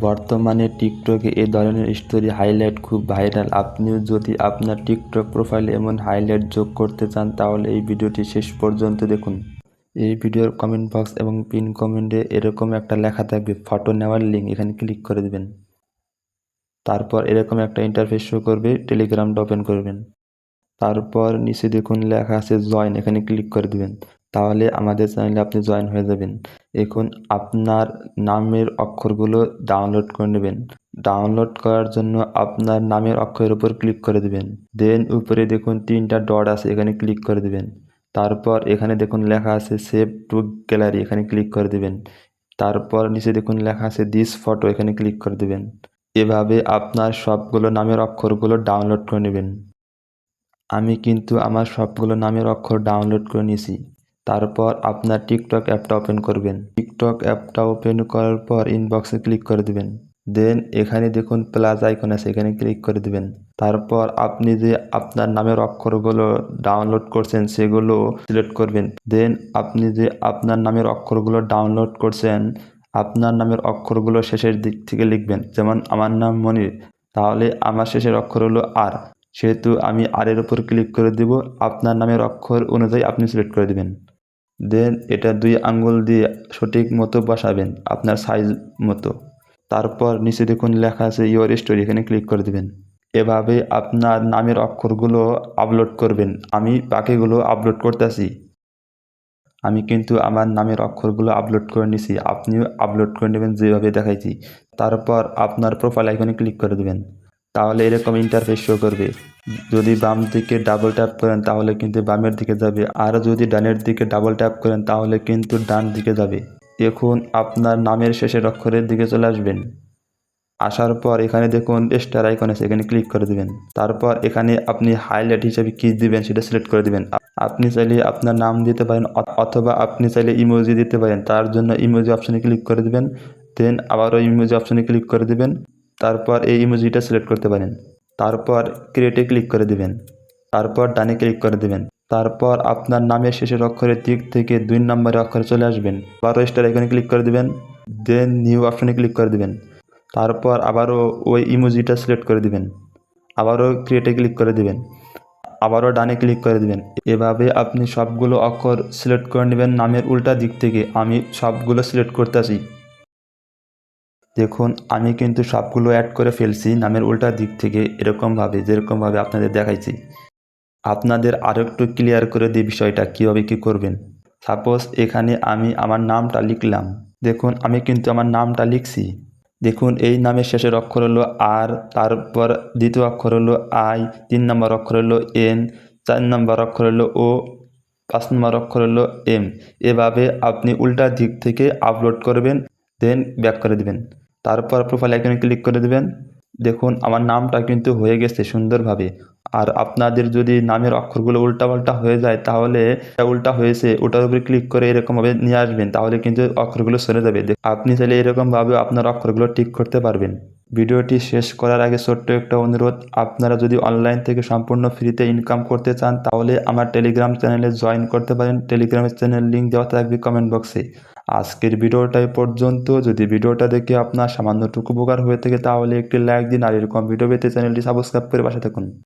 বর্তমানে টিকটকে এ ধরনের স্টোরি হাইলাইট খুব ভাইরাল। আপনিও যদি আপনার টিকটক প্রোফাইলে এমন হাইলাইট যোগ করতে চান তাহলে এই ভিডিওটি শেষ পর্যন্ত দেখুন। এই ভিডিওর কমেন্ট বক্স এবং পিন কমেন্টে এরকম একটা লেখা থাকবে, ফটো নেওয়ার লিঙ্ক, এখানে ক্লিক করে দেবেন। তারপর এরকম একটা ইন্টারফেস শো করবে, টেলিগ্রামটা ওপেন করবেন। তারপর নিচে দেখুন লেখা আছে জয়েন, এখানে ক্লিক করে দিবেন। তাহলে আমাদের চ্যানেলে আপনি জয়েন হয়ে যাবেন। এখন আপনার নামের অক্ষরগুলো ডাউনলোড করে নেবেন। ডাউনলোড করার জন্য আপনার নামের অক্ষরের উপর ক্লিক করে দিবেন। দেন উপরে দেখুন 3টা ডট আছে, এখানে ক্লিক করে দিবেন। তারপর এখানে দেখুন লেখা আছে সেভ টু গ্যালারি, এখানে ক্লিক করে দিবেন। তারপর নিচে দেখুন লেখা আছে দিস ফটো, এখানে ক্লিক করে দিবেন। এভাবে আপনার সবগুলো নামের অক্ষরগুলো ডাউনলোড করে নেবেন। আমি কিন্তু আমার সবগুলো নামের অক্ষর ডাউনলোড করে নিয়েছি। তারপর আপনার টিকটক অ্যাপটা ওপেন করবেন। টিকটক অ্যাপটা ওপেন করার পর ইনবক্সে ক্লিক করে দিবেন। দেন এখানে দেখুন প্লাস আইকন আছে, এখানে ক্লিক করে দিবেন। তারপর আপনি যে আপনার নামের অক্ষরগুলো ডাউনলোড করছেন সেগুলো সিলেক্ট করবেন। দেন আপনি যে আপনার নামের অক্ষরগুলো ডাউনলোড করছেন, আপনার নামের অক্ষরগুলো শেষের দিক থেকে লিখবেন। যেমন আমার নাম মনির, তাহলে আমার শেষের অক্ষর হলো আর, সেহেতু আমি আর এর উপর ক্লিক করে দিব। আপনার নামের অক্ষর অনুযায়ী আপনি সিলেক্ট করে দিবেন। দেন এটা 2 আঙ্গুল দিয়ে সঠিক মতো বসাবেন, আপনার সাইজ মতো। তারপর নিচে দেখুন লেখা আছে ইওর স্টোরি, এখানে ক্লিক করে দিবেন। এভাবে আপনার নামের অক্ষরগুলো আপলোড করবেন। আমি বাকিগুলো আপলোড করতেছি। আমি কিন্তু আমার নামের অক্ষরগুলো আপলোড করে নিছি, আপনিও আপলোড করে নেবেন যেভাবে দেখাইছি। তারপর আপনার প্রোফাইল আইকনে ক্লিক করে দেবেন। তাহলে এরকম ইন্টারফেস শো করবে। যদি বাম দিকে ডাবল ট্যাপ করেন তাহলে কিন্তু বামের দিকে যাবে, আর যদি ডানের দিকে ডাবল ট্যাপ করেন তাহলে কিন্তু ডান দিকে যাবে। এখন আপনার নামের শেষের অক্ষরের দিকে চলে আসবেন। আসার পর এখানে দেখুন স্টার আইকন আছে, এখানে ক্লিক করে দিবেন। তারপর এখানে আপনি হাইলাইট হিসেবে কী দিবেন সেটা সিলেক্ট করে দিবেন। আপনি চাইলে আপনার নাম দিতে পারেন অথবা আপনি চাইলে ইমোজি দিতে পারেন। তার জন্য ইমোজি অপশনে ক্লিক করে দিবেন। দেন আবারও ইমোজি অপশনে ক্লিক করে দিবেন। তারপর এই ইমোজিটা সিলেক্ট করতে পারেন। তারপর ক্রিয়েটে ক্লিক করে দিবেন। তারপর ডানে ক্লিক করে দিবেন। তারপর আপনার নামের শেষের অক্ষরের দিক থেকে 2 নম্বরের অক্ষরে চলে আসবেন। আবারও স্টার আইকনে ক্লিক করে দিবেন। দেন নিউ অপশনে ক্লিক করে দিবেন। তারপর আবারও ওই ইমোজিটা সিলেক্ট করে দিবেন। আবারও ক্রিয়েটে ক্লিক করে দিবেন। আবারও ডানে ক্লিক করে দিবেন। এভাবে আপনি সবগুলো অক্ষর সিলেক্ট করে নেবেন নামের উল্টা দিক থেকে। আমি সবগুলো সিলেক্ট করতেছি। দেখুন আমি কিন্তু সবগুলো অ্যাড করে ফেলছি নামের উল্টা দিক থেকে, এরকমভাবে যেরকমভাবে আপনাদের দেখাইছি। আপনাদের আরও একটু ক্লিয়ার করে দিই বিষয়টা কীভাবে কী করবেন। সাপোজ এখানে আমি আমার নামটা লিখলাম। দেখুন আমি কিন্তু আমার নামটা লিখছি। দেখুন এই নামের শেষের অক্ষর হলো আর, তারপর দ্বিতীয় অক্ষর হলো আই, 3 নম্বর অক্ষর হলো এন, 4 নম্বর অক্ষর হলো ও, 5 নম্বর অক্ষর হলো এম। এভাবে আপনি উল্টা দিক থেকে আপলোড করবেন, দেন ব্যাক করে দিবেন। তারপর প্রোফাইল আইকনে ক্লিক করে দিবেন। দেখুন আমার নামটা কিন্তু হয়ে গেছে সুন্দরভাবে। আর আপনাদের যদি নামের অক্ষরগুলো উল্টাপাল্টা হয়ে যায় তাহলে উল্টা হয়েছে ওটার উপরে ক্লিক করে এরকমভাবে নিয়ে আসবেন, তাহলে কিন্তু অক্ষরগুলো সরে যাবে। আপনি চাইলে এরকমভাবে আপনার অক্ষরগুলো ঠিক করতে পারবেন। ভিডিওটি শেষ করার আগে ছোট্ট একটা অনুরোধ, আপনারা যদি অনলাইন থেকে সম্পূর্ণ ফ্রিতে ইনকাম করতে চান তাহলে আমার টেলিগ্রাম চ্যানেলে জয়েন করতে পারেন। টেলিগ্রামের চ্যানেল লিঙ্ক দেওয়া থাকবে কমেন্ট বক্সে। আজকের ভিডিওটা এ পর্যন্ত। যদি ভিডিওটা দেখে আপনার সামান্যটুকু উপকার হয়ে থাকে তাহলে একটি লাইক দিন, আর এরকম ভিডিও পেতে চ্যানেলটি সাবস্ক্রাইব করে পাশে থাকুন।